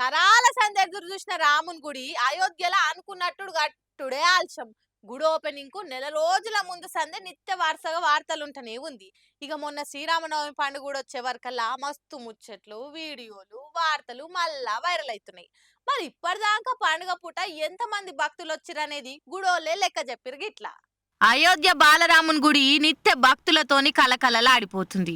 తరాల సంది ఎదురు చూసిన రాముని గుడి అయోధ్యలో అనుకున్నట్టు గట్టుడే ఆలస్యం. గుడి ఓపెనింగ్ కు నెల రోజుల ముందు సందే నిత్య వరుసగా వార్తలుంటనే ఉంది. ఇక మొన్న శ్రీరామనవమి పండుగ కూడా వచ్చే వరకల్లా మస్తు ముచ్చట్లు, వీడియోలు, వార్తలు మళ్ళా వైరల్ అవుతున్నాయి. మరి ఇప్పటిదాకా పండుగ పూట ఎంతమంది భక్తులు వచ్చిరనేది గుడోళ్ళే లెక్క చెప్పిరు గిట్లా. అయోధ్య బాలరాముని గుడి నిత్య భక్తులతోని కలకలలాడిపోతుంది.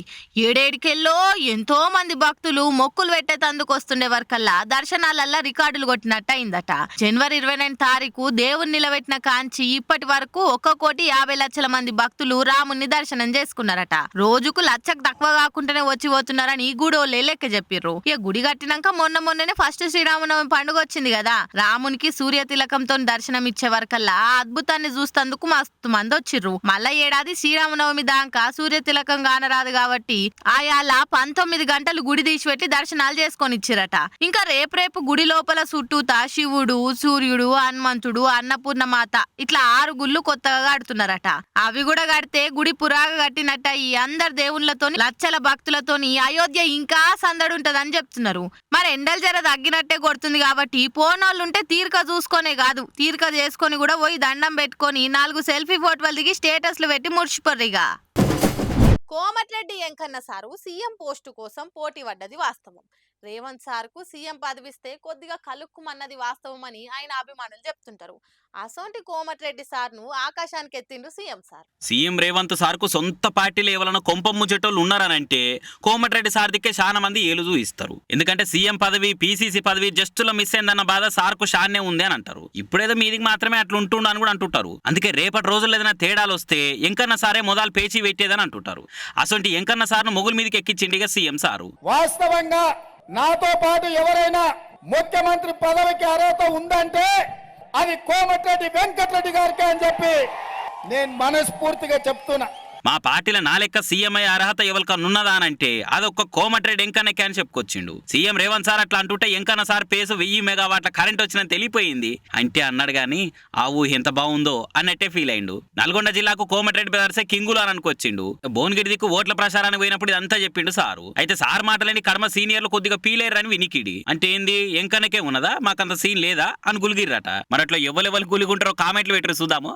ఏడేడికెళ్ళో ఎంతో మంది భక్తులు మొక్కులు పెట్టేతందుకు వస్తుండే వరకల్లా దర్శనాలల్లా రికార్డులు కొట్టినట్టు అయిందట. జనవరి 29 తారీఖు దేవుని నిలబెట్టిన కాంచి ఇప్పటి వరకు 1,50,00,000 మంది భక్తులు రాముని దర్శనం చేసుకున్నారట. రోజుకు లక్షకు తక్కువ కాకుండానే వచ్చి పోతున్నారని గుడోళ్ళే లెక్క చెప్పిర్రు. ఇక గుడి కట్టినాక మొన్ననే ఫస్ట్ శ్రీరామనవమి పండుగ వచ్చింది కదా. రామునికి సూర్య తిలకంతో దర్శనం ఇచ్చే వరకల్లా ఆ అద్భుతాన్ని చూస్తందుకు మస్తు మంది వచ్చిర్రు. మళ్ళా ఏడాది శ్రీరామనవమి దాకా సూర్య తిలకం కానరాదు కాబట్టి ఆయాల 19 గంటలు గుడి తీసిపెట్టి దర్శనాలు చేసుకొని ఇచ్చిరట. ఇంకా రేపు గుడి లోపల చుట్టూతా శివుడు, సూర్యుడు, హనుమంతుడు, అన్నపూర్ణమాత ఇట్లా 6 గుళ్ళు కొత్తగా కడుతున్నారట. అవి కూడా కడితే గుడి పురాగా కట్టినట్ట ఈ అందరు దేవుళ్ళతోని లక్షల భక్తులతోని అయోధ్య ఇంకా సందడుంటదని చెప్తున్నారు. మరి ఎండలు జర తగ్గినట్టే కొడుతుంది కాబట్టి పోనోళ్ళుంటే తీరిక చూసుకొనే కాదు, తీరిక చేసుకొని కూడా పోయి దండం పెట్టుకొని 4 సెల్ఫీ ఫోటోలు దిగి స్టేటస్లు పెట్టి మురిసిపోర్రిగా. Komatireddy Venkanna sir CM post కోసం పోటీ పడ్డది వాస్తవం. రేవంత్ సార్కు సీఎం పదవిస్తే కొద్దిగా కలుక్కుమన్నది వాస్తవం అని ఆయన అభిమానులు చెప్తుంటారు. అసోంటి కోమటిరెడ్డి సార్ను ఆకాశానికి ఎత్తిండు సీఎం సార్. సీఎం రేవంత్ సార్కు సొంత పార్టీలు ఏవలన కొంపం ముచ్చేటోళ్ళు ఉన్నారనంటే కోమటిరెడ్డి సార్ దిక్కే చాలా మంది ఏలుజూ ఇస్తారు. ఎందుకంటే సీఎం పదవి, పీసీసీ పదవి జస్టులో మిస్ అయిందన్న బాధ సార్కు షాన్నే ఉంది అని అంటారు. ఇప్పుడేదో మీదికి మాత్రమే అట్లా ఉంటుండ అని కూడా అంటుంటారు. అందుకే రేపటి రోజుల్లో ఏదైనా తేడాలు వస్తే ఎంకన్న సారే మొదలు పేచి పెట్టేదని అంటుంటారు. అసొంటి ఎంకన్న సార్ను మొగుల మీదకి ఎక్కించిండిగా సీఎం సారు. వాస్తవంగా నాతో పాటు ఎవరైనా ముఖ్యమంత్రి పదవికి అర్హత ఉందంటే అది కోమటిరెడ్డి వెంకటరెడ్డి గారికి అని చెప్పి నేను మనస్ఫూర్తిగా చెప్తున్నా. మా పార్టీల నా లెక్క సీఎం అయ్యే అర్హత ఎవరికన్నా ఉన్నదా అని అంటే అదొక్క కోమటిరెడ్డి ఎంకన్నకే అని చెప్పుకొచ్చిండు. సీఎం రేవంత్ సార్ అట్లా అంటుంటే ఎంకన్న సార్ పేసు 1000 మెగావాట్ల కరెంట్ వచ్చిందని తెలిసిపోయింది అంటే అన్నాడు గాని ఆ ఊహ ఎంత బాగుందో అన్నట్టే ఫీల్ అయిండు. నల్గొండ జిల్లాకు కోమటిరెడ్డి బ్రదర్సే కింగులు అని అనుకొచ్చిండు. భువనగిరి దిక్కు ఓట్ల ప్రచారానికి పోయినప్పుడు ఇదంతా చెప్పిండు సారు. అయితే సార్ మాటలని కర్మ సీనియర్లు కొద్దిగా పీలేరని వినికిడి. అంటే ఏంది ఎంకన్నకే ఉన్నదా, మాకంత సీన్ లేదా అని గులిగిర్రట. మరి అట్లా ఎవరెవరు గులిగుంటారో కామెంట్లు పెట్టరు చూద్దాము.